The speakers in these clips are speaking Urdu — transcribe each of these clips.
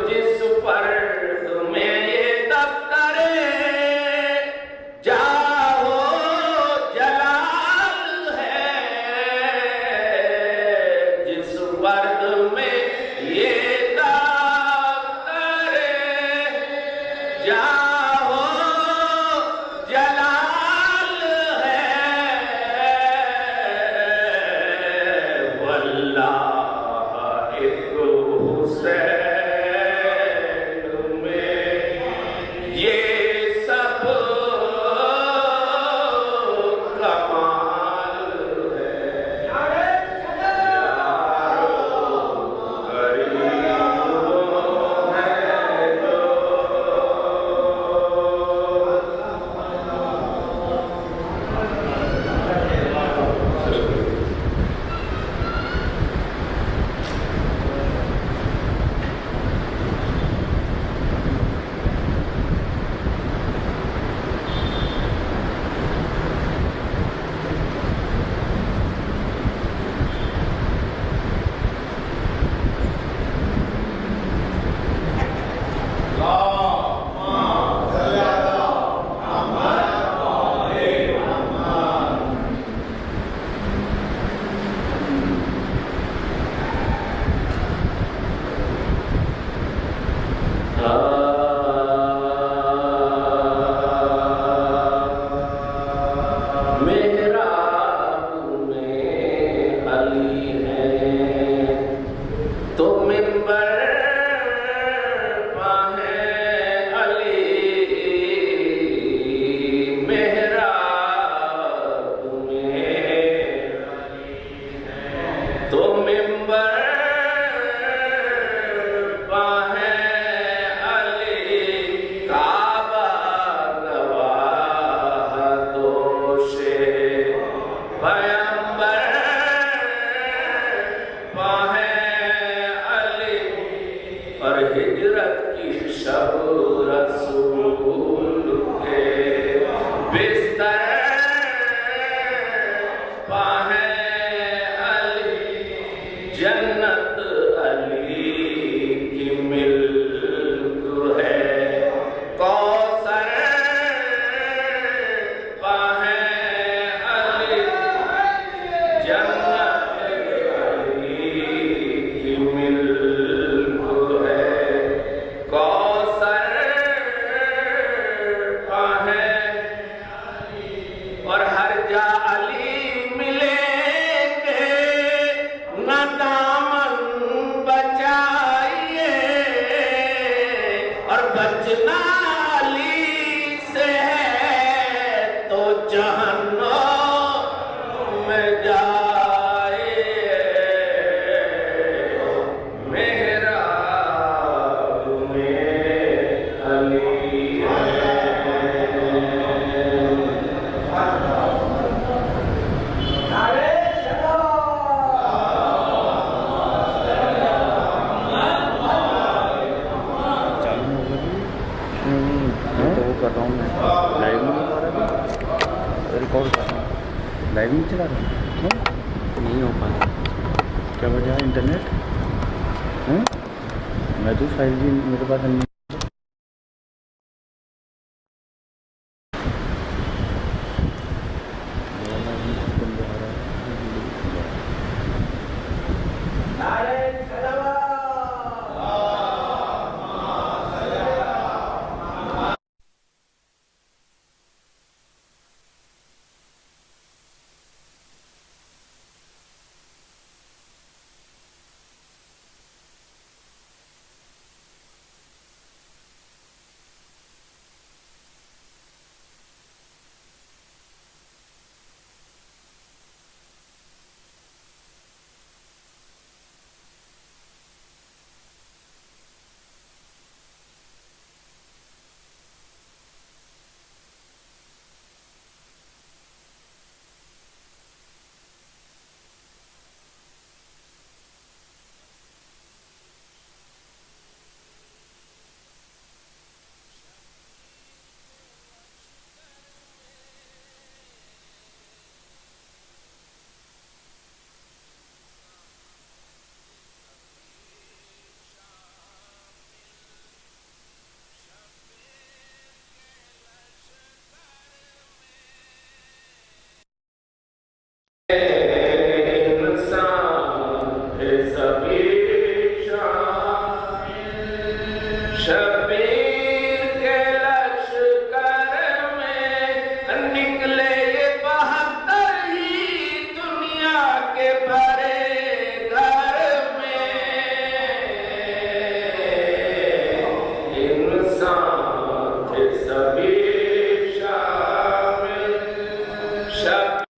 جس فرد میں یہ دفتر جاہو جلال ہے، جس فرد میں یہ دفتر جاہو جلال ہے، واللہ ایک حسین میں یہ سب کمال ہے، محراب میں علی ہے تو منبر پہ ہے علی، محراب میں علی ہے تو منبر پہ ہے علی، کعبہ گواہ دوش پیغمبر پہ ہے علی، اور ہجرت کی شب رسول کے بستر پہ ہے علی، جنت علی کی ملک ہے، کوثر پہ ہے علی، جنت علی کی ملک ہے، کوثر پہ ہے، اور ہر جا علی ملیں گے، نہ دامن بچائیے، اور بچنا علی سے ہے تو جہنم میں جائیے، محراب میں علی ہے۔ تو وہ کر رہا ہوں میں، لائیو نہیں ہو پا رہا تھا، ریکارڈ کر رہا ہوں، لائیو نہیں چلا رہا ہوں، کیوں نہیں ہو پا رہا؟ کیا وجہ ہے؟ انٹرنیٹ میں تو فائل جی میرے پاس نہیں شبیر کے لشکر میں نکلے یہ 72 ہی دنیا کے بڑے گھر میں انسان تھے سبھی شامل شبیر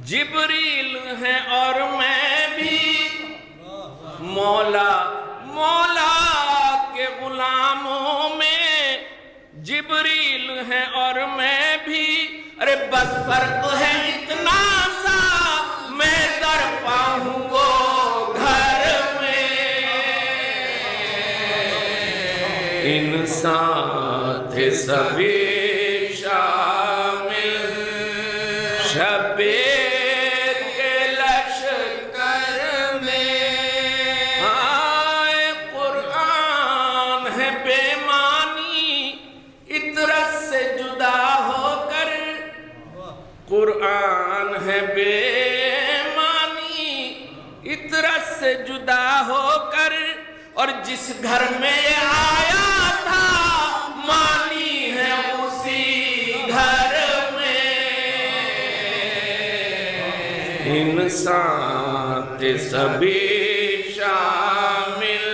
جبریل ہے اور میں بھی مولا کے غلاموں میں جبریل ہے اور میں بھی ارے بس فرق ہے اتنا سا میں در پاؤں گو گھر میں انسان تھے سبھی شامل شبیر قرآن ہے بے معنی اطرت سے جدا ہو کر اور جس گھر میں آیا تھا معنی ہے اسی گھر میں انسان تھے سبھی شامل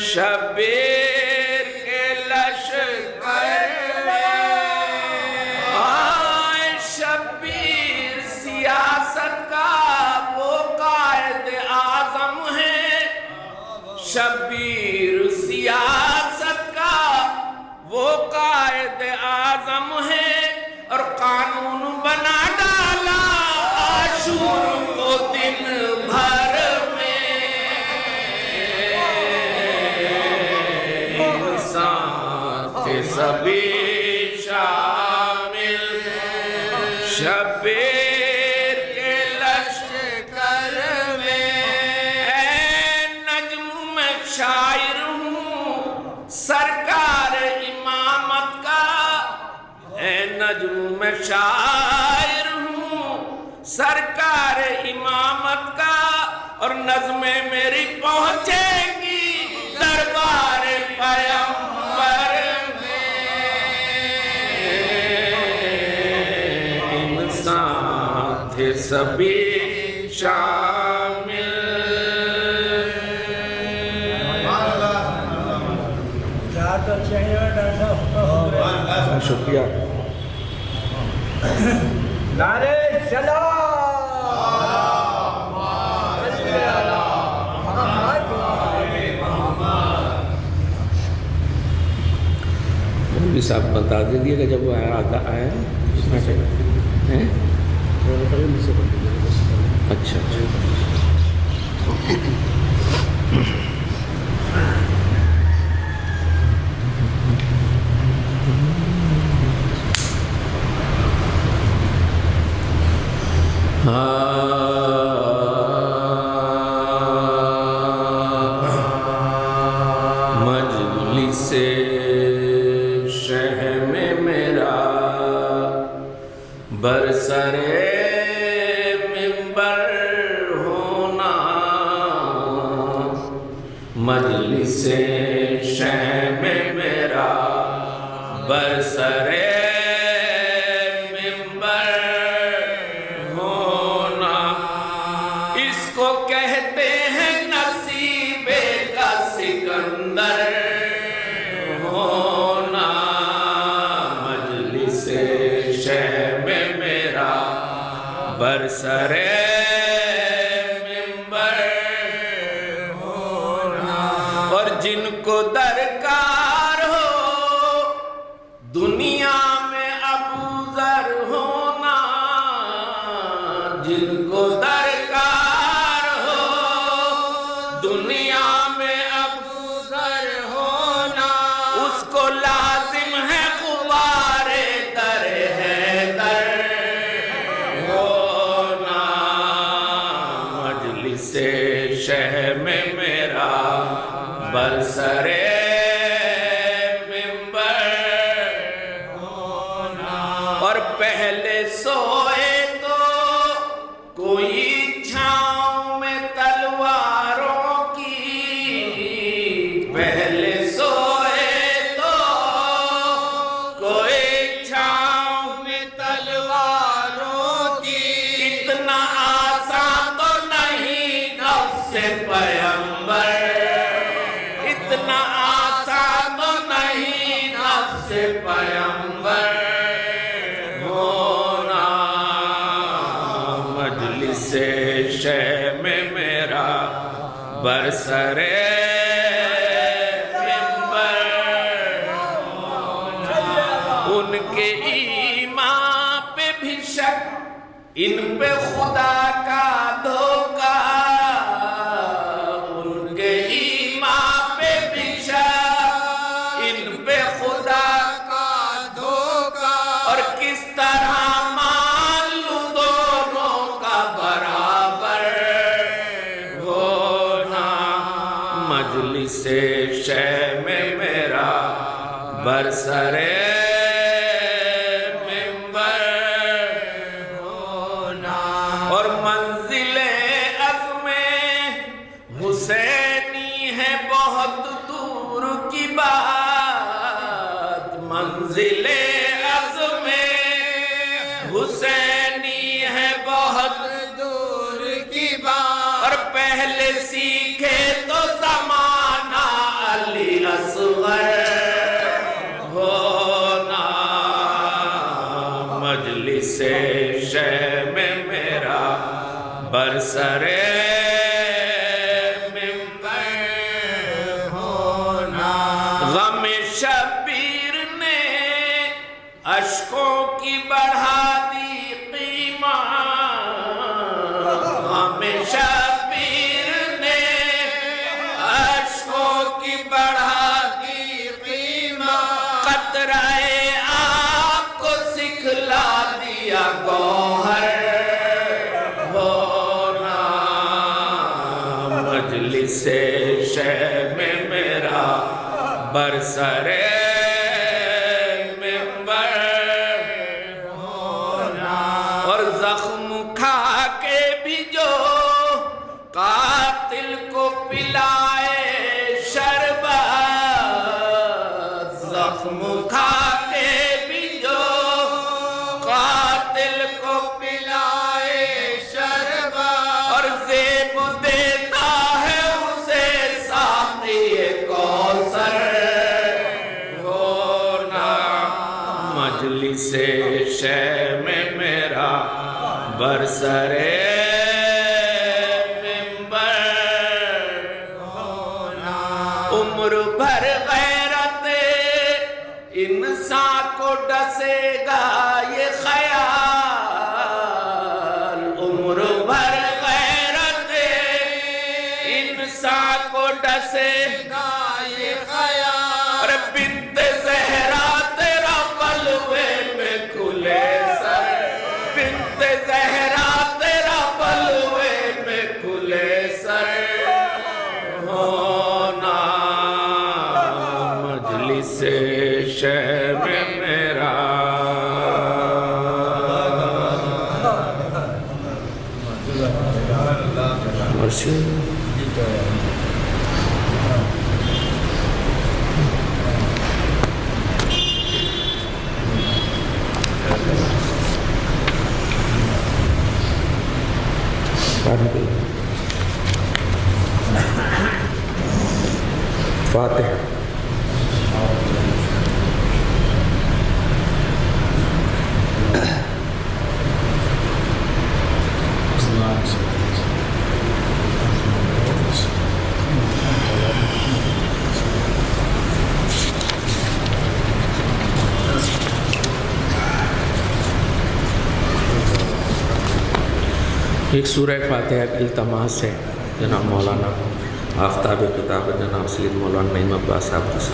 شبیر کے لشکر شبیر سیاست کا وہ قائد اعظم ہے اور قانون بنا ڈالا عاشور کو دن بھر میں انسان تھے سبھی شامل شبیر شاعر ہوں سرکار امامت کا اے نجم میں شاعر ہوں سرکار امامت کا اور نظمیں میری پہنچے گی دربار پیغمبر میں انسان تھے سبھی شامل شکریہ نعرہ سلام مولوی صاحب بتا دیجیے گا جب وہ آیا اچھا مجلس شہم میرا برسر منبر ہونا مجلس شہم میرا برسر کہتے ہیں نصیب کا سکندر ہونا مجلس شہم مجلس شہ میں میرا برسرے اور پہلے سوئے تو کوئی چھاؤں میں تلواروں کی، پہلے سوئے تو کوئی چھاؤں میں تلواروں کی، اتنا آسان تو نہیں نفس پیغمبر، اتنا آسان تو نہیں نفس پیغمبر شہ میں میرا برسرے ممبر، ان کے ایمان پہ بھی شک، ان پہ خدا کا دھوکہ، ان کے ایمان پہ بھی شک، ان پہ خدا کا دھوکہ، اور کس طرح مجلس شہ میں میرا برسرے ممبر ہونا، اور منزل عزم حسینی ہے بہت دور کی بات، منزل عزم حسینی ہے بہت دور کی بات، اور پہلے سیکھے تو زمانہ علی اصغر ہونا، مجلس شہ میں میرا برسرے ممبر ہونا، غم شبیر نے اشکوں کی بڑھا دی قیمت، غم شبیر نے اشکوں کی بڑھا دی قیمت، قطرہ آپ کو سکھلا دیا گوہر ہونا، مجلس شہ میں میرا برسرے ممبر ہونا، اور زخم کھا کے بھی جو قاتل کو پلائے شربت، زخم کھا کے بھی جو قاتل کو پلائے شربت، اور زیب دیتا ہے اسے ساقی کوثر ہونا، مجلس شہ میں میرا برسرے عمر بھر غیرت انسان کو ڈسے گا یہ خیال، عمر بھر غیرت انسان کو ڈسے گا یہ خیال، اور بنت زہرا تیرا بلوے میں کھلے سر، بنت زہرا تیرا بلوے میں کھلے سر ہونا، مجلس شہ میں میرا فاتحہ۔ ایک سورہ فاتحہ کا التماس ہے جناب مولانا آفتاب کتاب جناب سید مولانا نعیم عباس صاحب سے۔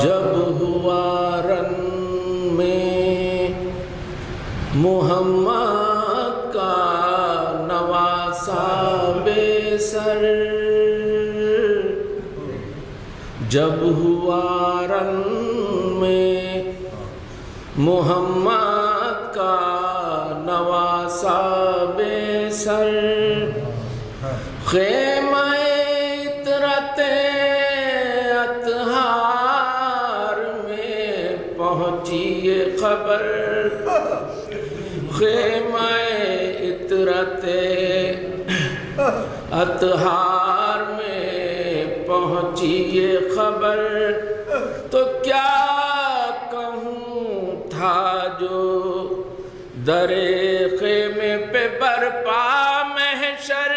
جب ہوا رن میں محمد کا نواسا بے سر، جب ہوا رن میں محمد کا نواسا بے سر، خیمہ عطرت اطہار میں پہنچی یہ خبر، خیمہ عطرت اطہار میں پہنچی یہ خبر، تو کیا کہوں تھا جو در خیمے پہ برپا محشر،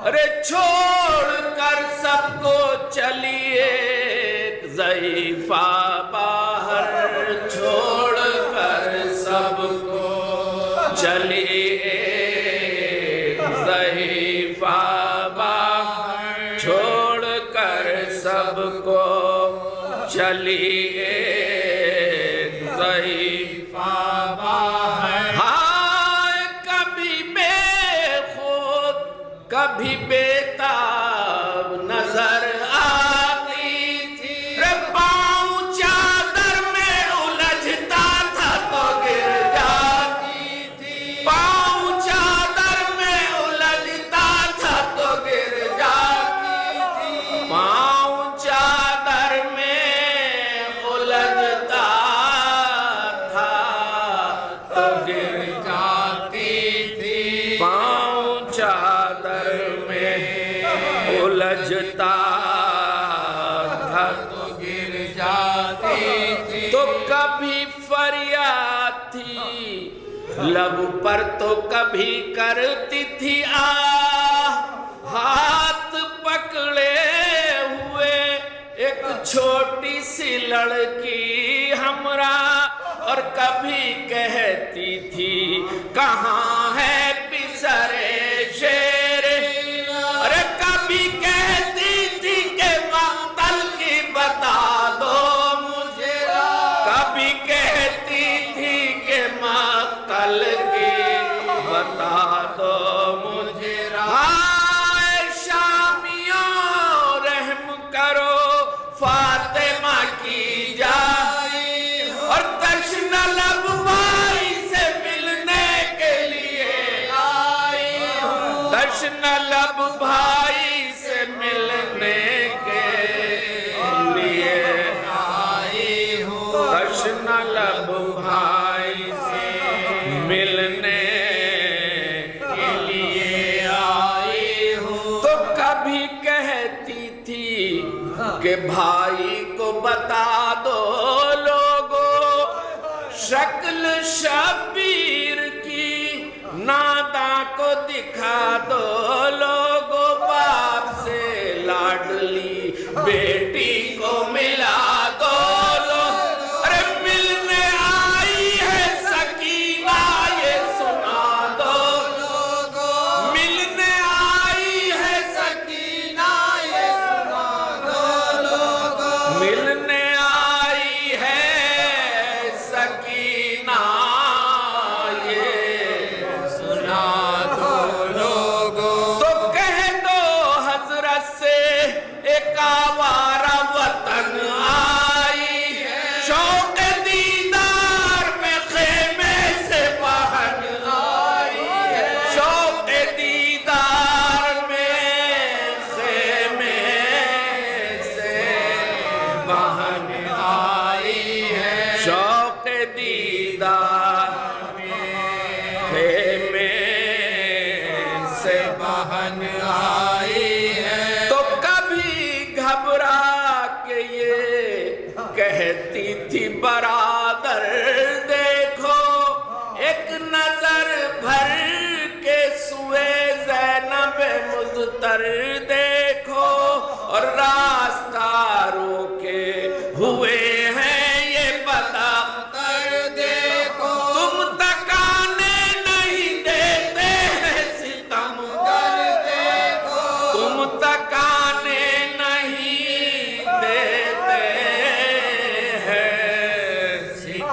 ارے چھوڑ کر سب کو چلیے ضعیفہ باہر، چھوڑ کر سب کو چلیے ضعیفہ باہر، چھوڑ کر سب کو چلیے ضعیفہ باہر۔ ہائے کبھی بے خود کبھی بیتاب نظر آتی تھی، پاؤں چادر میں الجھتا تھا تو گر جاتی تھی، پاؤں چادر میں الجھتا تھا تو گر جاتی تھی، پاؤں چادر میں الجھتا تھا تو گر جاتی تھی، پاؤں چادر میں الجھتا تھا تو گر جاتی تھی، تو کبھی فریاد تھی لب پر تو کبھی کرتی تھی آہ، ہاتھ پکڑے ہوئے ایک چھوٹی سی لڑکی ہمراہ، اور کبھی کہتی تھی کہاں ہے پسرے شیر، ارے کبھی کہتی تھی کہ مقتل کی بتا دو مجھے، کبھی کہتی تھی کہ مقتل کی بتا دو مجھے، ہائے شامیوں رحم کرو فاطمہ کی جائے، اور تشنہ لب بھائی سے ملنے کے لیے آئی ہوں، تشنہ لب بھائی سے ملنے کے لیے آئی ہوں، تشنہ لب بھائی سے ملنے کے لیے آئی ہوں، تو کبھی کہتی تھی کہ بھائی کو بتا دو لوگو شکل شبیر کی، ناداں کو دکھا دو لوگو باپ سے لاڈلی بیٹی کو ملا دو لوگ، ارے ملنے آئی ہے سکینہ یہ سنا دو لوگو، ملنے آئی ہے سکینہ یہ سنا دو لوگو، ملنے آئی ہے سکینہ یہ سنا دو لوگو، تو کہہ دو حضرت سے ایک آوارہ وطن